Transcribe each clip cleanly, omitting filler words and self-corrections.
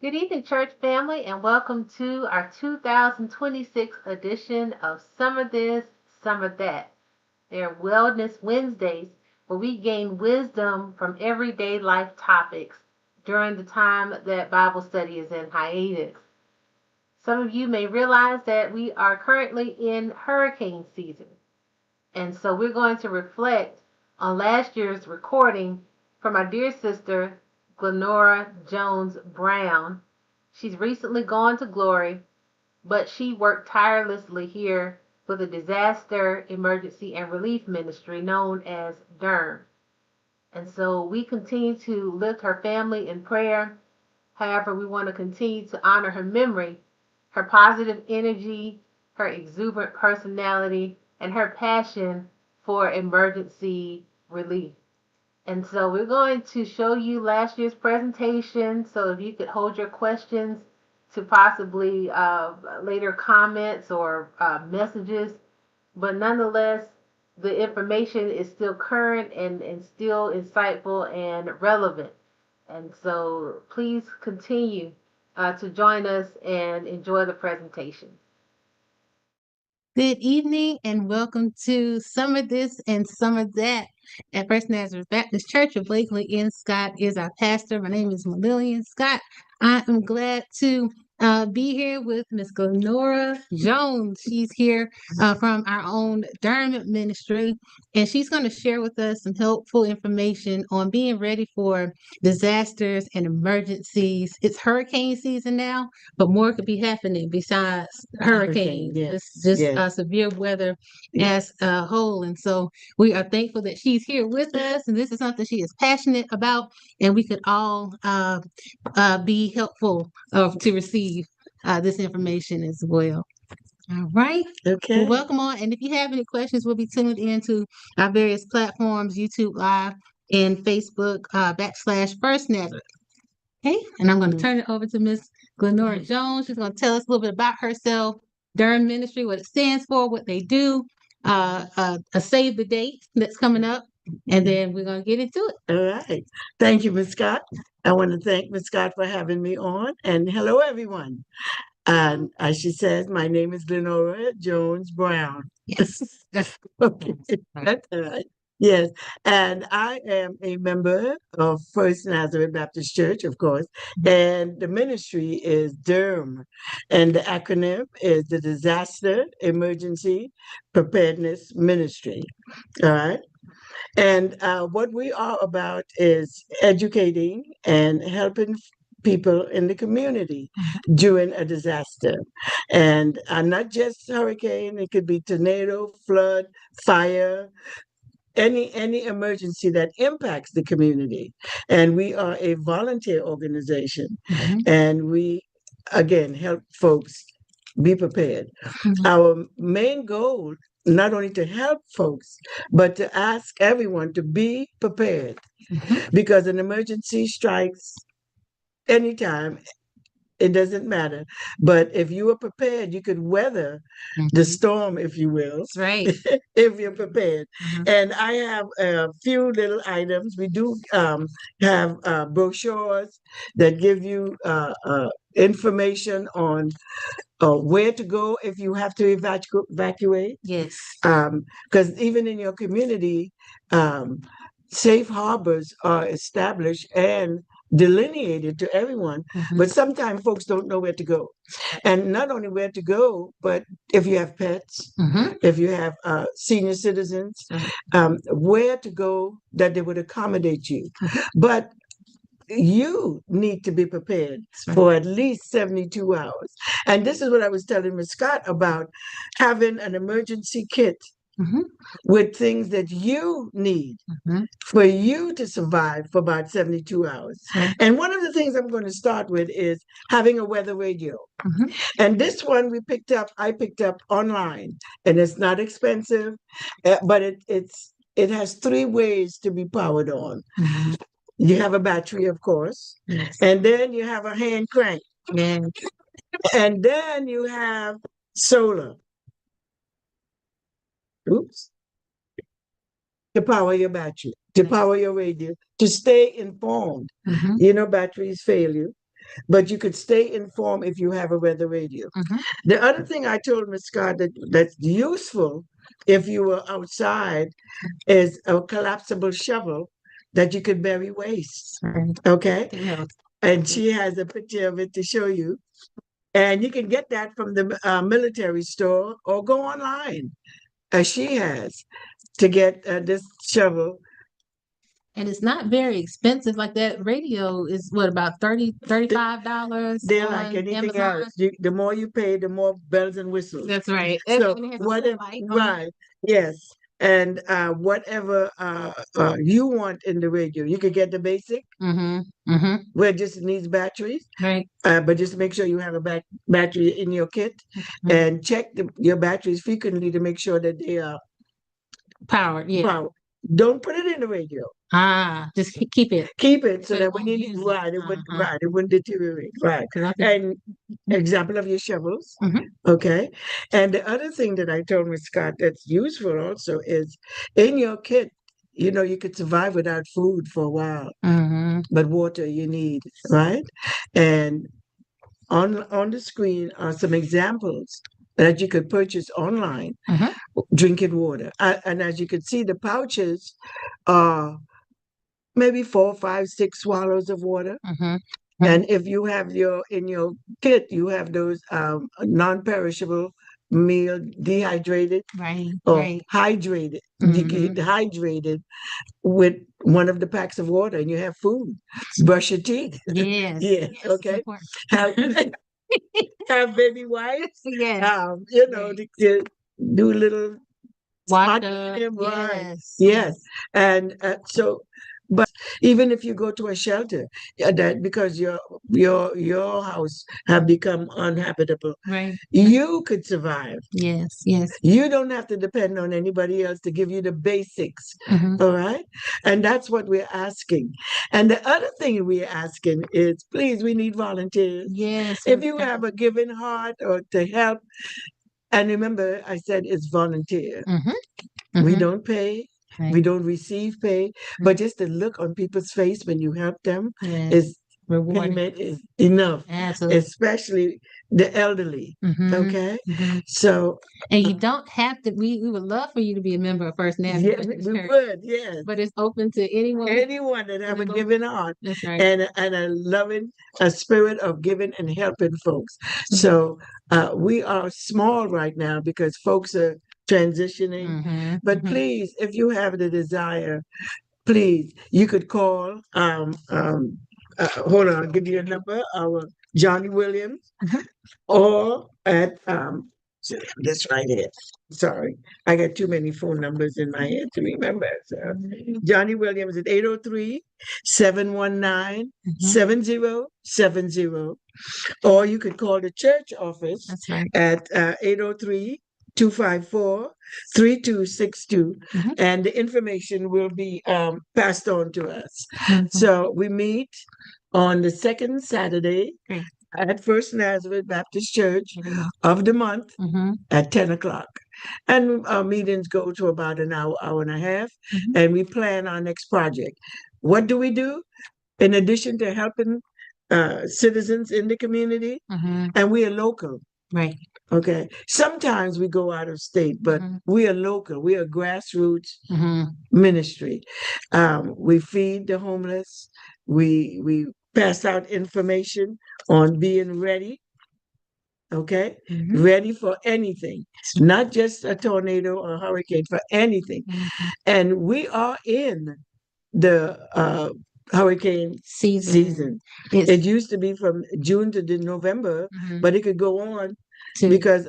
Good evening, church family, and welcome to our 2026 edition of Summer This, Summer That. They're Wellness Wednesdays, where we gain wisdom from everyday life topics during the time that Bible study is in hiatus. Some of you may realize that we are currently in hurricane season, and so we're going to reflect on last year's recording from our dear sister, Glenora Jones Brown. She's recently gone to glory, but she worked tirelessly here for the Disaster Emergency and Relief Ministry known as DERM. And so we continue to lift her family in prayer. However, we want to continue to honor her memory, her positive energy, her exuberant personality, and her passion for emergency relief. And so we're going to show you last year's presentation. So if you could hold your questions to possibly later comments or messages. But nonetheless, the information is still current and still insightful and relevant. And so please continue to join us and enjoy the presentation. Good evening and welcome to Summer This and Summer That at First Nazareth Baptist Church of Blakely in Scott is our pastor. My name is Lillian Scott. I am glad to be here with Miss Glenora Jones. She's here from our own Durham ministry, and she's going to share with us some helpful information on being ready for disasters and emergencies. It's hurricane season now, but more could be happening besides hurricanes. Yes, It's just yes. severe weather as a whole. And so we are thankful that she's here with us, and this is something she is passionate about, and we could all be helpful to receive this information as well. All right. Okay. Well, welcome on. And if you have any questions, we'll be tuned into our various platforms, YouTube Live and Facebook / First Nazareth. Okay. And I'm going to turn it over to Miss Glenora Jones. She's going to tell us a little bit about herself, Durham Ministry, what it stands for, what they do, a save the date that's coming up, and then we're going to get into it. All right. Thank you, Ms. Scott. I want to thank Ms. Scott for having me on. And hello, everyone. And as she says, my name is Glenora Jones Brown. Yes. Okay. That's all right. Yes, and I am a member of First Nazareth Baptist Church, of course, and the ministry is DERM, and the acronym is the Disaster Emergency Preparedness Ministry. All right. And what we are about is educating and helping people in the community during a disaster. And not just hurricane, it could be tornado, flood, fire, any emergency that impacts the community. And we are a volunteer organization, and we again help folks be prepared. Our main goal, not only to help folks, but to ask everyone to be prepared, because an emergency strikes anytime. It doesn't matter. But if you are prepared, you could weather the storm, if you will. That's right. If you're prepared. And I have a few little items. We do have brochures that give you information on where to go if you have to evacuate. Yes. Because even in your community, safe harbors are established and delineated to everyone, but sometimes folks don't know where to go. And not only where to go, but if you have pets, if you have senior citizens, where to go that they would accommodate you. But you need to be prepared for at least 72 hours. And this is what I was telling Ms. Scott about having an emergency kit with things that you need for you to survive for about 72 hours. And one of the things I'm going to start with is having a weather radio. And this one I picked up online, and it's not expensive, but it has 3 ways to be powered on. You have a battery, of course, and then you have a hand crank, and then you have solar. Oops. To power your battery, to power your radio, to stay informed. You know, batteries fail you. but you could stay informed if you have a weather radio. Mhm. The other thing I told Miss Scott that's useful if you were outside is a collapsible shovel that you could bury waste. Right. Okay. Yeah. And she has a picture of it to show you. And you can get that from the military store or go online, as she has, to get this shovel. And it's not very expensive. Like that radio is what, about $35 They're on like anything Amazon? else. The more you pay, the more bells and whistles. That's right. So And it has a whatever, light on it. right? Yes, and whatever you want in the radio, you could get the basic, where it just needs batteries. Right. But just make sure you have a battery in your kit, and check your batteries frequently to make sure that they are Powered. Yeah. powered. Don't put it in the radio. Just keep it. Keep it so So that it when won't you use it. right, it wouldn't deteriorate. Right. 'Cause I could- And example of your shovels. Mhm. Okay. And the other thing that I told Miss Scott that's useful also is in your kit, you could survive without food for a while, but water you need, right? And on the screen are some examples that you could purchase online, drinking water. And as you can see, the pouches are maybe 4, 5, 6 swallows of water. And if you have in your kit, you have those non-perishable meal dehydrated or hydrated, dehydrated with one of the packs of water, and you have food. Brush your teeth. Yes. Yes. Okay. Have, have baby wipes. Yes. To do little Wash them, right. Yes. Yes. And but even if you go to a shelter, that because your house have become uninhabitable, Right. you could survive. Yes. Yes. You don't have to depend on anybody else to give you the basics. All right. And that's what we're asking. And the other thing we're asking is, please, we need volunteers. Yes. If you have a giving heart or to help, and remember, I said it's volunteer. We don't pay. Right. We don't receive pay, but just the look on people's face when you help them is rewarding. Payment is enough. Absolutely. Especially the elderly. Okay. So and you don't have to. We would love for you to be a member of First Nazareth. Yes, we would. Yes, but it's open to anyone. Anyone that have a giving heart. That's right. And a spirit of giving and helping folks. So we are small right now because folks are transitioning. But please, if you have the desire, please, you could call. Hold on, I'll give you a number. Our Johnny Williams, or at this right here. Sorry, I got too many phone numbers in my head to remember. So Johnny Williams at 803-719-7070. Or you could call the church office at 803-254-3262, and the information will be passed on to us. So we meet on the second Saturday at First Nazareth Baptist Church of the month at 10 o'clock. And our meetings go to about an hour, hour and a half, and we plan our next project. What do we do? In addition to helping citizens in the community, and we are local. Right. Okay. Sometimes we go out of state, but we are local. We are grassroots ministry. We feed the homeless. We pass out information on being ready. Okay. Ready for anything, not just a tornado or a hurricane, for anything. And we are in the hurricane season. It used to be from June to November, but it could go on because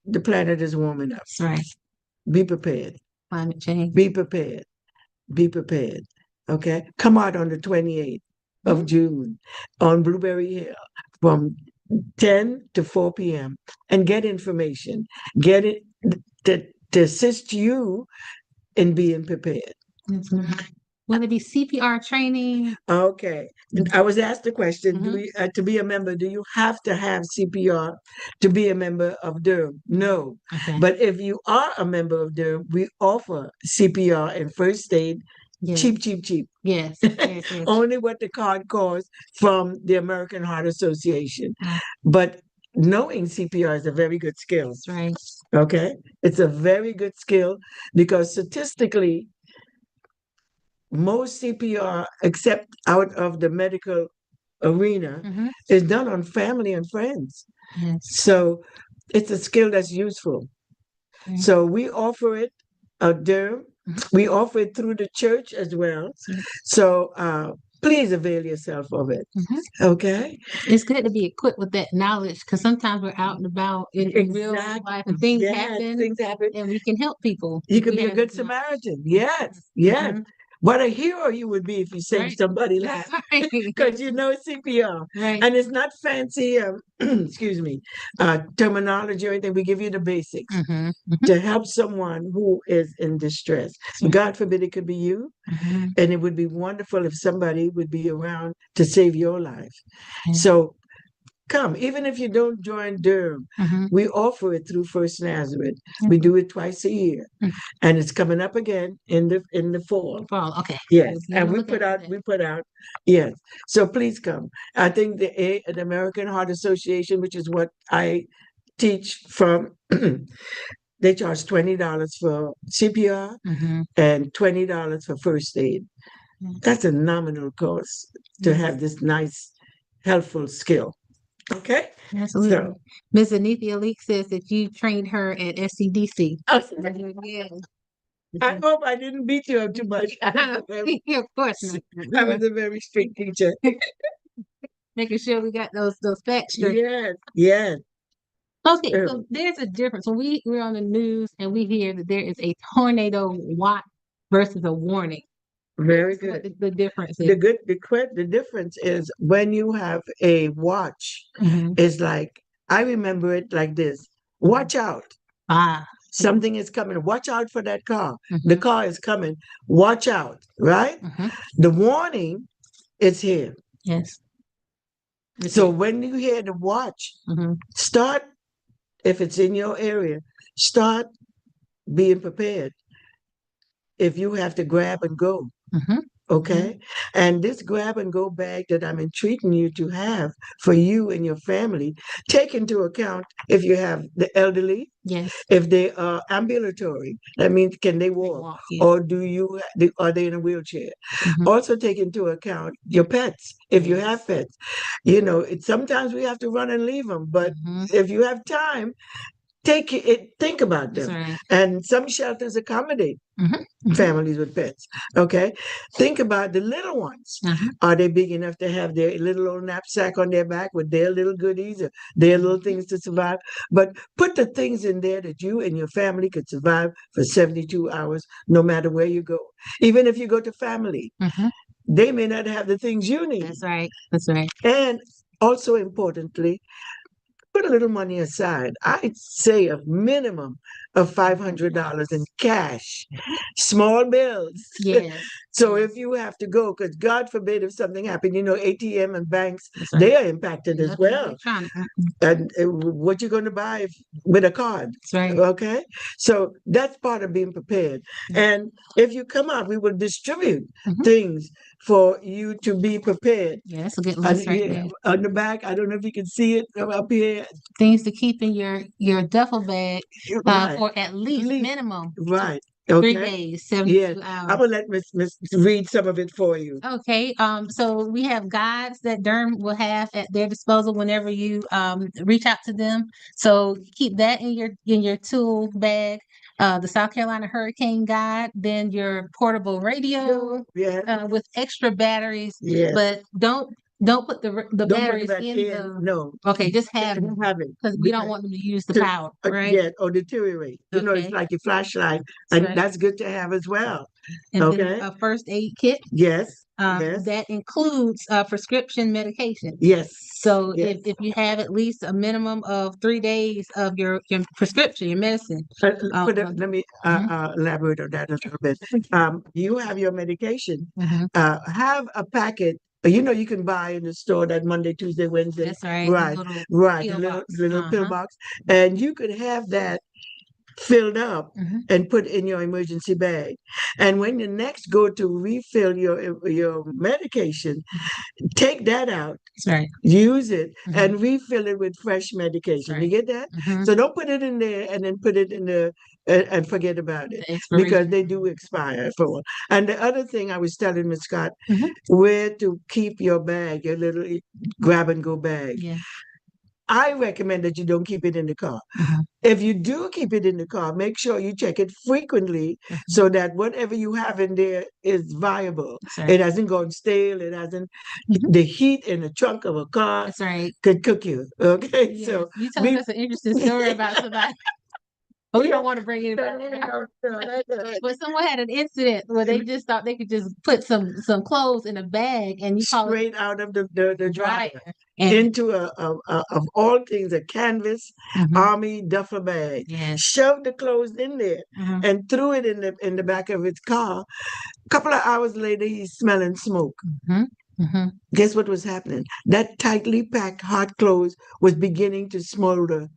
the planet is warming up. That's right. Be prepared. Climate change. Be prepared. Be prepared. Okay. Come out on the 28th of June on Blueberry Hill from 10 to 4 p.m. and get information. Get it to assist you in being prepared. Will it be CPR training? Okay. I was asked the question, do you, to be a member, do you have to have CPR to be a member of Durham? No. Okay. But if you are a member of Durham, we offer CPR and first aid Cheap, cheap, cheap. Yes. Yes. Only what the card costs from the American Heart Association. Mm. But knowing CPR is a very good skill. That's right. Okay. It's a very good skill because statistically, most CPR, except out of the medical arena, is done on family and friends. Yes. So it's a skill that's useful. So we offer it out there. We offer it through the church as well. So please avail yourself of it. Okay. It's good to be equipped with that knowledge because sometimes we're out and about in real life and things happen and we can help people. You could be a good Samaritan. Yes. Yes. What a hero you would be if you saved somebody life. Because you know CPR. Right. And it's not fancy, excuse me, terminology or anything. We give you the basics to help someone who is in distress. God forbid it could be you. And it would be wonderful if somebody would be around to save your life. So come, even if you don't join Durham, we offer it through First Nazareth. We do it twice a year, and it's coming up again in the fall. Fall, okay. Yes, and we put out. Yes, so please come. I think the American Heart Association, which is what I teach from, they charge $20 for CPR and $20 for first aid. That's a nominal cost to have this nice, helpful skill. Okay. Absolutely. So, Ms. Anithia Leak says that you trained her at SCDC. Yeah. I hope I didn't beat you up too much. Of course not. I was a very strict teacher. Making sure we got those facts straight. Yes. Yes. Okay, so there's a difference. When we're on the news and we hear that there is a tornado watch versus a warning. Very good. What the difference is. The difference is when you have a watch, it's like, I remember it like this. Watch out. Something is coming. Watch out for that car. The car is coming. Watch out, right? The warning is here. Yes. So when you hear the watch, start, if it's in your area, start being prepared. If you have to grab and go. Okay. And this grab and go bag that I'm entreating you to have for you and your family, take into account if you have the elderly, if they are ambulatory, that means can they walk, or are they in a wheelchair? Also take into account your pets, if you have pets. You know, sometimes we have to run and leave them, but if you have time, think about them. Right. And some shelters accommodate families with pets. Okay. Think about the little ones. Are they big enough to have their little old knapsack on their back with their little goodies or their little things to survive? But put the things in there that you and your family could survive for 72 hours, no matter where you go. Even if you go to family, they may not have the things you need. That's right. That's right. And also importantly, put a little money aside. I'd say a minimum of $500 in cash, small bills. Yes. So if you have to go, because God forbid if something happened, you know, ATM and banks, they are impacted as well. And what you're going to buy with a card. That's right. Okay. So that's part of being prepared. And if you come out, we will distribute things for you to be prepared. Yeah, that's a good list right there. On the back, I don't know if you can see it up here. Things to keep in your duffel bag for at least minimum. Right. 3 days, 72 hours. I'm gonna let Miss read some of it for you. Okay. So we have guides that Durham will have at their disposal whenever you reach out to them. So keep that in your tool bag. The South Carolina Hurricane Guide, then your portable radio with extra batteries. But don't put the batteries in. No. Okay, just have it because we don't want them to use the power, right? Yeah, or deteriorate. You know, it's like your flashlight, and that's good to have as well. And then a first aid kit. Yes. That includes prescription medication. Yes. So if you have at least a minimum of 3 days of your prescription, your medicine. Let me elaborate on that a little bit. You have your medication. Have a packet. You know, you can buy in the store that Monday, Tuesday, Wednesday. That's right. Right. The little pill box. And you could have that filled up Mhm. and put in your emergency bag. And when you next go to refill your medication, take that out, That's right. use it, Mhm. and refill it with fresh medication. You Right. get that? Mhm. So don't put it in there and then put it in the and forget about it The expiration. because they do expire for one. And the other thing I was telling Miss Scott, Mhm. where to keep your bag, your little grab and go bag. Yeah. I recommend that you don't keep it in the car. Mhm. If you do keep it in the car, make sure you check it frequently Mhm. so that whatever you have in there is viable. That's right. It hasn't gone stale. It hasn't. Mhm. The heat in the trunk of a car That's right. could cook you. Okay, Yes. so You told be- us an interesting story about somebody. But we don't want to bring anybody. But someone had an incident where they just thought they could just put some clothes in a bag and you call it straight out of the dryer dryer. And into of all things a canvas Mhm. army duffel bag. Yes. Shoved the clothes in there Mhm. and threw it in the back of his car. A couple of hours later, he's smelling smoke. Mhm. Mhm. Guess what was happening? That tightly packed hot clothes was beginning to smolder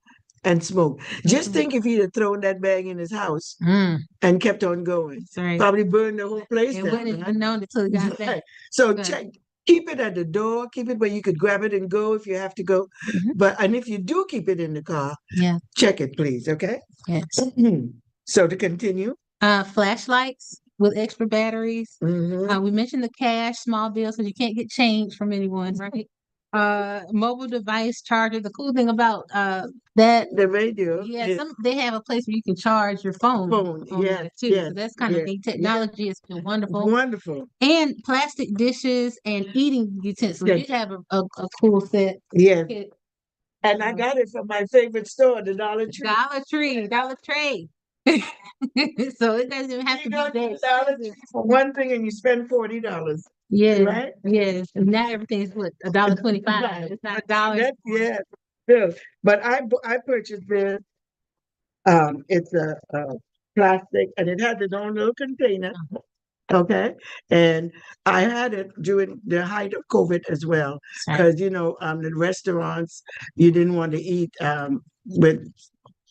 and smoke. Just think if he'd have thrown that bag in his house Mm. and kept on going. That's right. Probably burned the whole place It down. wouldn't have Right? even known until it got Right. back. So Good. check, keep it at the door, keep it where you could grab it and go if you have to go. Mhm. And if you do keep it in the car, Yeah. check it, please. Okay. Yes. So to continue. Flashlights with extra batteries. Mhm. We mentioned the cash, small bills, so you can't get change from anyone, right? Mobile device charger. The cool thing about that, The radio. yeah, Yes. they have a place where you can charge your phone Phone. on Yes. there too. Yes. So that's kind of Yes. neat. Yes. Technology has been wonderful. Wonderful. And plastic dishes and eating utensils. Yes. You have a cool set. Yes. Kit. And I got it from my favorite store, the Dollar Tree. Dollar Tree. So it doesn't even have to You be go to that the Dollar Tree expensive. for one thing and you spend $40. Yes, Right? yes. And now everything's what, $1.25. Right. It's not $1. That, yeah. Yeah. But I purchased this. It's a plastic and it has its own little container. Okay. And I had it during the height of COVID as well. Right. Because, the restaurants, you didn't want to eat with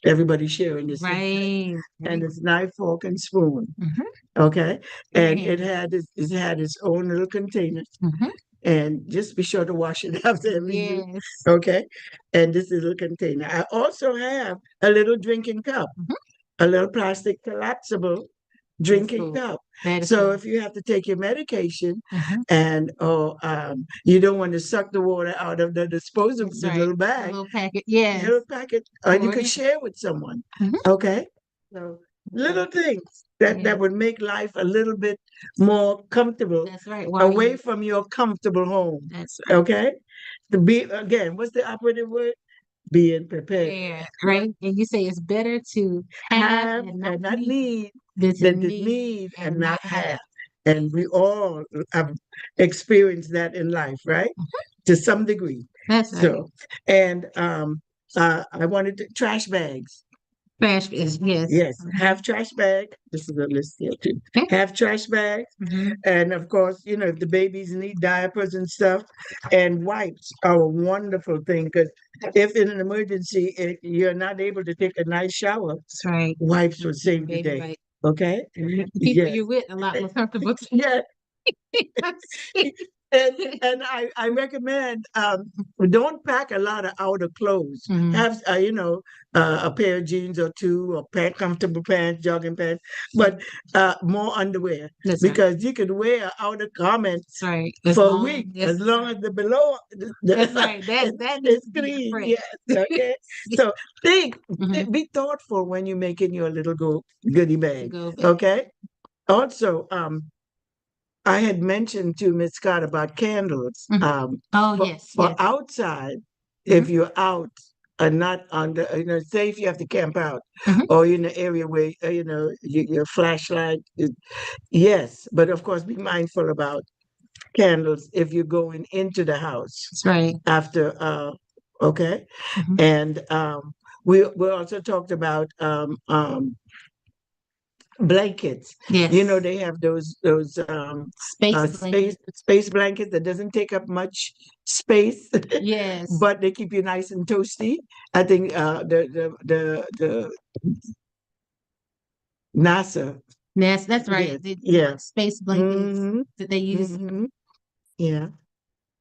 everybody sharing the same. Right. And it's knife, fork, and spoon. Mhm. Okay. And Yeah. it had its own little container. Mhm. And just be sure to wash it after every use. Yes. Okay. And this little container. I also have a little drinking cup, Mhm. a little plastic collapsible drinking cool. cup. That is So cool. if you have to take your medication Mhm. and you don't want to suck the water out of the disposable That's the right. little A bag, little packet. Yes. little packet, or you Pour it could in. share with someone. Mhm. Okay. So little things that Yeah. would make life a little bit more comfortable That's right. away from your comfortable home. That's right. Okay. To be again, what's the operative word? Being prepared. Yeah. Right. And you say it's better to have and not need than to than to need need and and not not have. have. And we all have experienced that in life, right? To some degree. That's right. So, and I wanted trash bags. Trash is, yes. Yes, have trash bag. This is a list here too. Okay. Have trash bags, Mhm. and of course, if the babies need diapers and stuff, and wipes are a wonderful thing because if in an emergency you're not able to take a nice shower, That's right. wipes will save the Baby day. wipe. Okay. The people Yes. you're with a lot more comfortable. Yeah. And I recommend don't pack a lot of outer clothes. Mhm. Have a pair of jeans or two, or comfortable pants, jogging pants, but more underwear. That's right. Because you could wear outer garments That's right. for a week as long as the below That's right. That needs is to be clean. fresh. Yes. Okay. So Mhm. be thoughtful when you're making your little goodie bag. Go back. Okay. Also, I had mentioned to Miss Scott about candles. Mhm. Oh, yes. For Yes. outside, if you're out and not under, say if you have to camp out Mhm. or you're in an area where, your flashlight yes, but of course be mindful about candles if you're going into the house That's right. after, okay? Mhm. And we also talked about blankets. Yes. They have those Space blanket. space blankets that doesn't take up much space, Yes. but they keep you nice and toasty. I think the NASA. That's right. Yes. The Yeah. space blankets Mhm. that they use. Mhm. Yeah.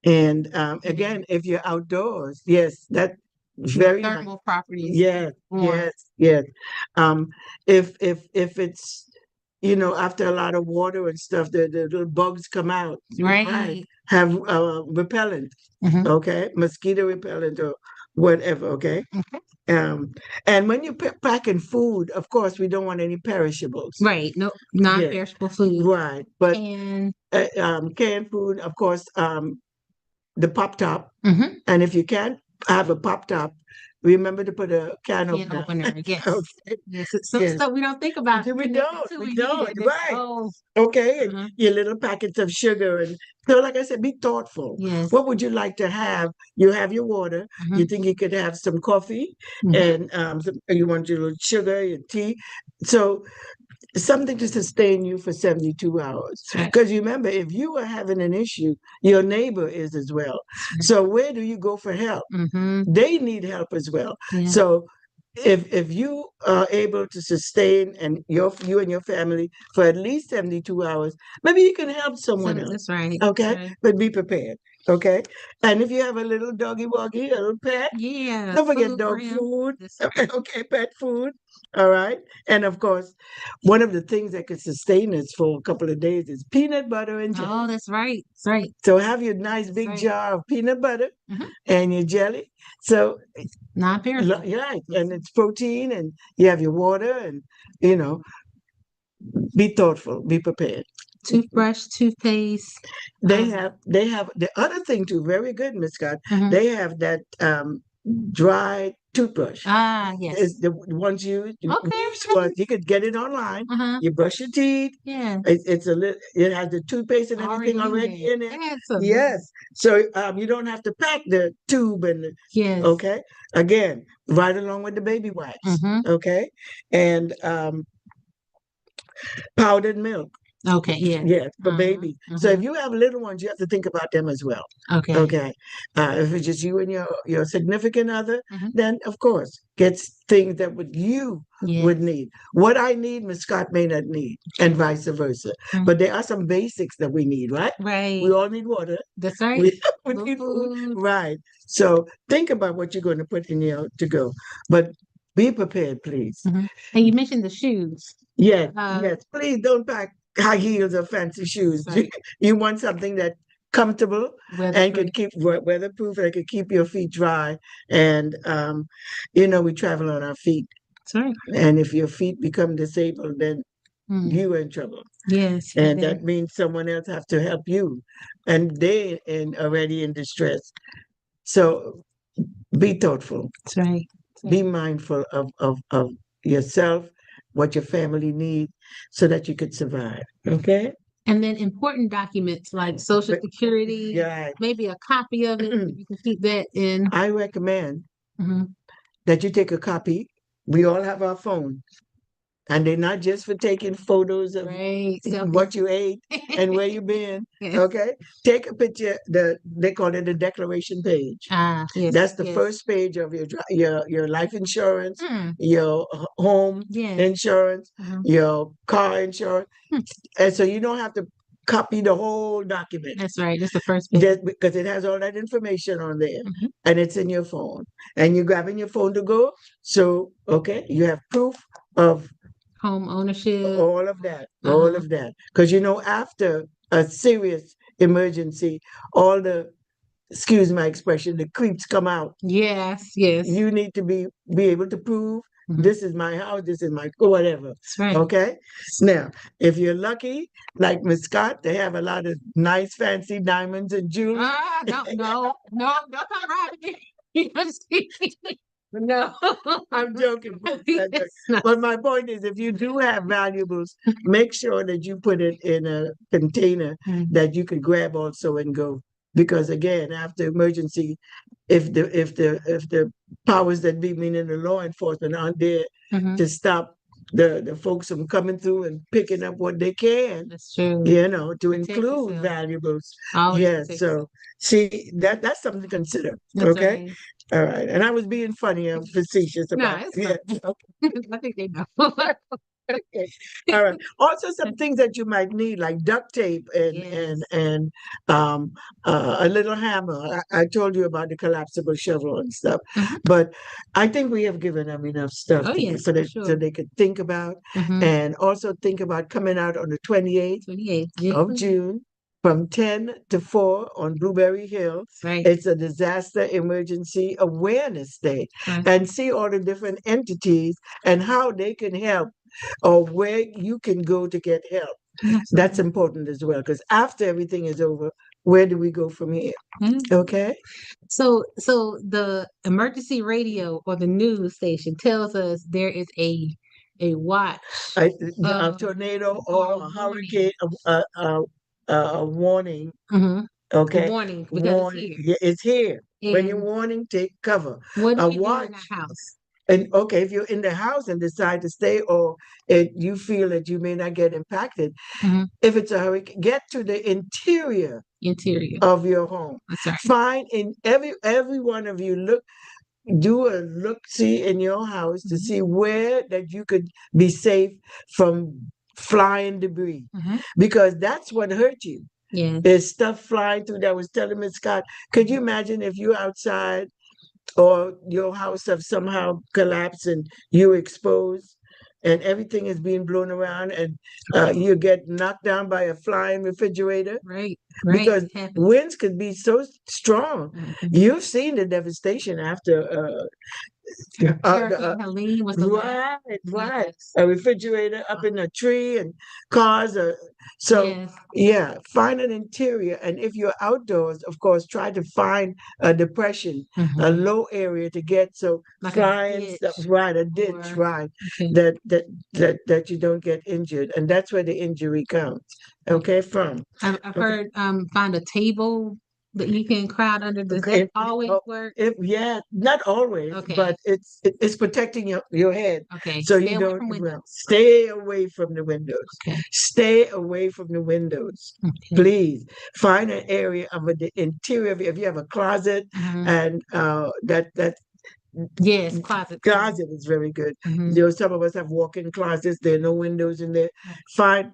And Yeah. again, if you're outdoors, yes, that The very nice. thermal properties. Yes, Warm. yes, yes. Um, if it's, after a lot of water and stuff, the little bugs come out. Right. Right. Have repellent, Mhm. okay? Mosquito repellent or whatever, okay? Okay. And when you're packing food, of course, we don't want any perishables. Right. No Yeah. non-perishable food. Right. But And canned food, of course, the pop top. mhm. And if you can't have a pop top, remember to put a can Can opener. opener. Yes. Okay. Yes. So Yes. we don't think about We connecting don't. to We we don't. need it. Right. Oh. Okay. And Uh-huh. your little packets of sugar. And so, like I said, be thoughtful. Yes. What would you like to have? You have your water. Mhm. You think you could have some coffee Mhm. and you want your little sugar, your tea. So something to sustain you for 72 hours. That's right. Because you remember, if you are having an issue, your neighbor is as well. That's right. So where do you go for help? Mhm. They need help as well. Yeah. So if you are able to sustain and you and your family for at least 72 hours, maybe you can help someone else. That's right. Okay. That's right. But be prepared. Okay. And if you have a little doggy woggy, a little pet, Yeah. don't forget Food for dog him. food. That's right. Okay, pet food. All right. And of course, one of the things that could sustain us for a couple of days is peanut butter and jelly. Oh, that's right. That's right. So have your nice That's big right. jar of peanut butter Mhm. and your jelly. So Non-perishable. right, and it's protein, and you have your water, and you know, be thoughtful, be prepared. Toothbrush, toothpaste. They have the other thing too, very good, Miss Scott. Mhm. They have that dry toothbrush. Ah, yes. It's the ones you Okay. use ones. You could get it online. Uh-huh. You brush your teeth. Yeah. It's it has the toothpaste and everything already in it. That's a Yes. So you don't have to pack the tube and yes. okay. Again, right along with the baby wipes. Mhm. Okay. And powdered milk. Okay. Yeah. Yes, for Uh-huh. baby. So if Mhm. you have little ones, you have to think about them as well. Okay. Okay. If it's just you and your significant other, Mhm. then of course get things that you would Yes. need. What I need, Miss Scott may not need, and vice versa. Mhm. But there are some basics that we need, right? Right. We all need water. That's right. We Little need food. food. Right. So think about what you're going to put in your to go. But be prepared, please. Mhm. And you mentioned the shoes. Yes, Uh, yes. Please don't pack high heels or fancy shoes. Right. You want something that comfortable and Weatherproof. could keep weatherproof and could keep your feet dry. And we travel on our feet. That's right. And if your feet become disabled, then Mm. you're in trouble. Yes. And that means someone else have to help you. And they already in distress. So be thoughtful. That's right. Be mindful of yourself, what your family needs, so that you could survive. Okay. And then important documents like Social Security, Yeah. maybe a copy of it. You can keep that in. I recommend Mhm. that you take a copy. We all have our phones, and they're not just for taking photos of Right. what you ate and where you've been. Yes. Okay. Take a picture. They call it the declaration page. Ah, yes. That's the yes. first page of your life insurance, Mm. your home Yes. insurance, Mhm. your car insurance. Hmm. And so you don't have to copy the whole document. That's right. That's the first page. Just because it has all that information on there Mhm. and it's in your phone. And you're grabbing your phone to go. So, okay, you have proof of Home ownership. all of that. All Uh-huh. of that. Because after a serious emergency, all the excuse my expression, the creeps come out. Yes. Yes. You need to be able to prove Mhm. this is my house, this is my whatever. That's right. Okay. Now, if you're lucky, like Miss Scott, they have a lot of nice, fancy diamonds and jewelry. No, don't come around me. No. I'm joking. Yes, no. But my point is, if you do have valuables, make sure that you put it in a container Mhm. that you can grab also and go. Because again, after emergency, if the powers that be, meaning the law enforcement, aren't there Mhm. to stop the folks from coming through and picking up what they can, That's true. to Protect include yourself. valuables. Always Yes. protect So see that's something to consider. That's Okay. right. All right. And I was being funny and facetious No, about it's it. Yeah. fine. I think they know. Okay. All right. Also, some things that you might need, like duct tape and a little hammer. I told you about the collapsible shovel and stuff, but I think we have given them enough stuff Oh, yes, so for that sure. they could think about, Mhm. and also think about coming out on the 28th 28th. of June from 10 to 4 on Blueberry Hill. Right. It's a disaster emergency awareness day, Right. and see all the different entities and how they can help or where you can go to get help. That's important as well, because after everything is over, where do we go from here? Okay. So the emergency radio or the news station tells us there is a A tornado or a hurricane, a warning. Mhm. Okay. Warning because it's Warning. here. Yeah, it's here. When you're And warning, take cover. what do A we do in watch. our house? And okay, if you're in the house and decide to stay, or you feel that you may not get impacted, Mhm. if it's a hurricane, get to the interior Interior. of your home. That's right. Find in every one of you, do a look see in your house to see where that you could be safe from flying debris, because that's what hurt you. Yeah. There's stuff flying through. That I was telling Miss Scott, could you imagine if you're outside or your house have somehow collapsed and you're exposed and everything is being blown around, and you get knocked down by a flying refrigerator? Right. Because Happens. winds could be so strong. You've seen the devastation after Hurricane Helene was the last. right. Yes. A refrigerator up in a tree and cars. So, Yes. yeah, find an interior. And if you're outdoors, of course, try to find a depression, a low area to get so Like flying stuff, right, a ditch, right, that you don't get injured. And that's where the injury comes, okay, from. I've heard find a table that you can crowd under. Does that always work? Yeah, not always, but it's protecting your head. Okay. So Stay you away don't from windows. stay away from the windows. Okay. Stay away from the windows. Please find an area of the interior. If you have a closet, and that Yes, closet is very good. Some of us have walk-in closets. There are no windows in there. Find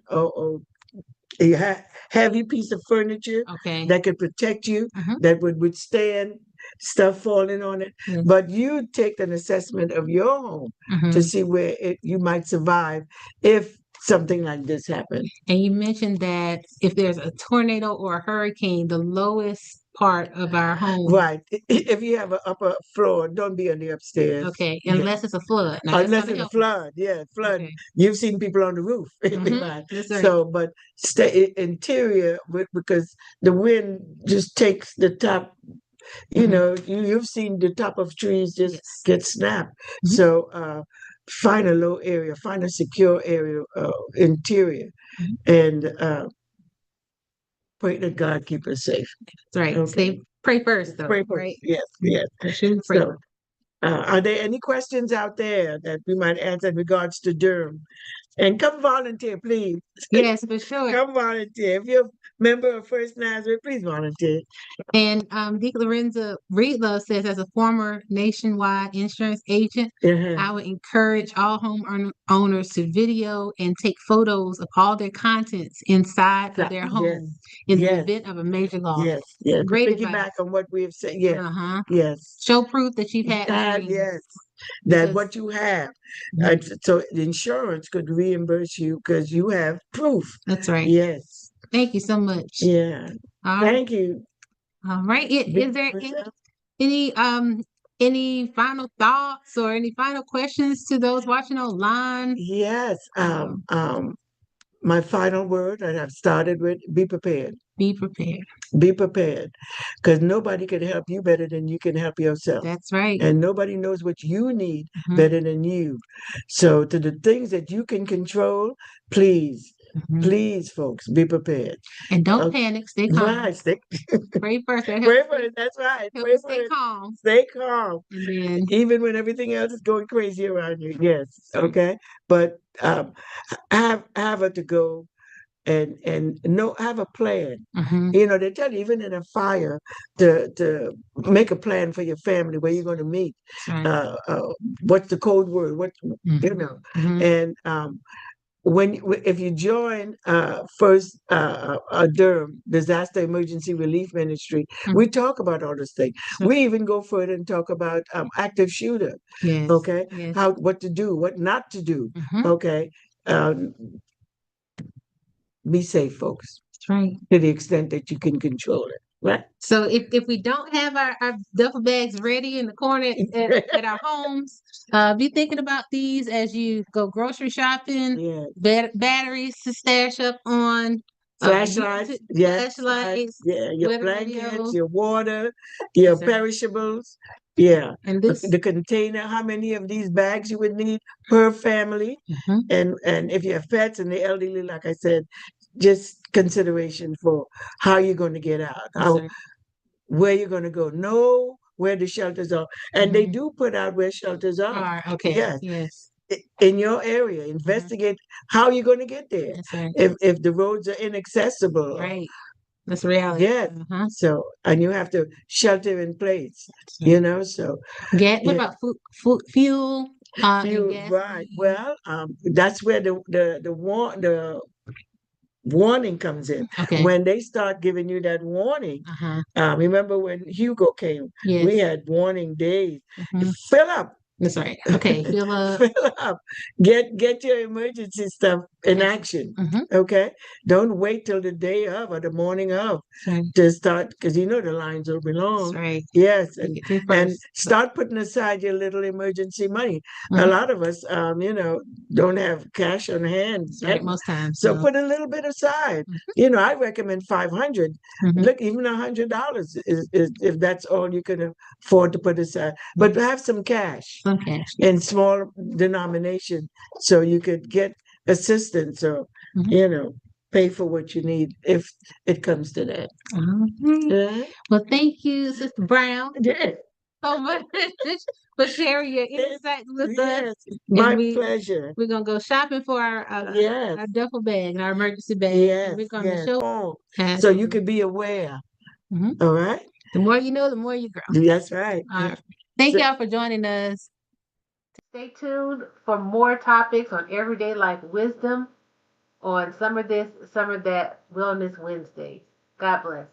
a heavy piece of furniture that could protect you, that would withstand stuff falling on it. But you take an assessment of your home to see where you might survive if something like this happened. And you mentioned that if there's a tornado or a hurricane, the lowest part of our home. Right. If you have an upper floor, don't be on the upstairs. Okay. Unless it's a flood. Now, unless it's a flood. Yeah, flood. Okay. You've seen people on the roof. Right. That's right. So, but stay interior because the wind just takes the top. You know, you've seen the top of trees just get snapped. So find a low area, find a secure area, interior, and pray that God keep us safe. That's right. Okay. Pray first, though. Pray first. Right? Yes, yes. Pray. So, are there any questions out there that we might answer in regards to Durham? And come volunteer, please. Yes, for sure. Come volunteer. If you're a member of First Nazareth, please volunteer. And Deacon Lorenza Reedlove says, as a former nationwide insurance agent, I would encourage all homeowners to video and take photos of all their contents inside of their home in the event of a major loss. Yes, yes. Great Piggyback advice on what we have said. Yes, yes. Show proof that you've had yes. That what you have. So the insurance could reimburse you because you have proof. That's right. Yes. Thank you so much. Yeah. Thank you. All right. Is there any final thoughts or any final questions to those watching online? Yes. My final word that I've started with: be prepared. Be prepared. Be prepared, because nobody can help you better than you can help yourself. That's right. And nobody knows what you need better than you. So to the things that you can control, please, please, folks, be prepared. And don't panic. Stay calm. Right. Pray first. Pray first. That's right. Pray stay calm. Stay calm. And then, even when everything else is going crazy around you. Yes. Okay. But have it to go. And have a plan. You know, they tell you even in a fire, the make a plan for your family where you're going to meet. Right. What's the code word? What Mhm. you know, Mhm. and if you join first Durham Disaster Emergency Relief Ministry, we talk about all this thing. We even go further and talk about active shooter. Yes. Okay, Yes. what to do, what not to do. Mhm. Okay, be safe, folks, That's right. to the extent that you can control it. Right. So if we don't have our duffel bags ready in the corner at our homes, be thinking about these as you go grocery shopping. Yeah. Batteries to stash up on. Flashlights, yes, Flashlights. yeah, your weather blankets, radio. your water, your Yes, sir. perishables, yeah. And this. The container, how many of these bags you would need per family, Mhm. and if you have pets and the elderly, like I said, just consideration for how you're going to get out, Yes, sir. where you're going to go, know where the shelters are, and they do put out where shelters are. Okay. Yes. Yes. In your area, investigate how you're going to get there. That's right. If the roads are inaccessible, Right. That's reality. yes. So, and you have to shelter in place, you know. So, What yeah, about fuel? And fuel, gas. right? Well, that's where the warning comes in. Okay. When they start giving you that warning, remember when Hugo came, Yes. we had warning days. Mhm. Fill up. That's right. Okay. Fill up. Fill up. Get your emergency stuff in action. Okay. Don't wait till the day of or the morning of to start, because you know the lines will be long. That's right. Yes, Get and first. start putting aside your little emergency money. A Mhm. lot of us, don't have cash on hand. That's right. Most times. So put a little bit aside. I recommend 500. Look, even $100 is if that's all you can afford to put aside. But have some cash Some cash. in small denomination so you could get assistance or pay for what you need if it comes to that. Yeah. Well, thank you, Sister Brown, Yeah. so much for sharing your insights with us. Yes, my And pleasure. we're gonna go shopping for Yes, our duffel bag and our emergency bag, and yes, we're gonna yes. show. Oh, so you could be aware. Mhm. All right. The more you know, the more you grow. That's right. All right. Thank So- y'all for joining us. Stay tuned for more topics on everyday life wisdom on Summer This, Summer That Wellness Wednesdays. God bless.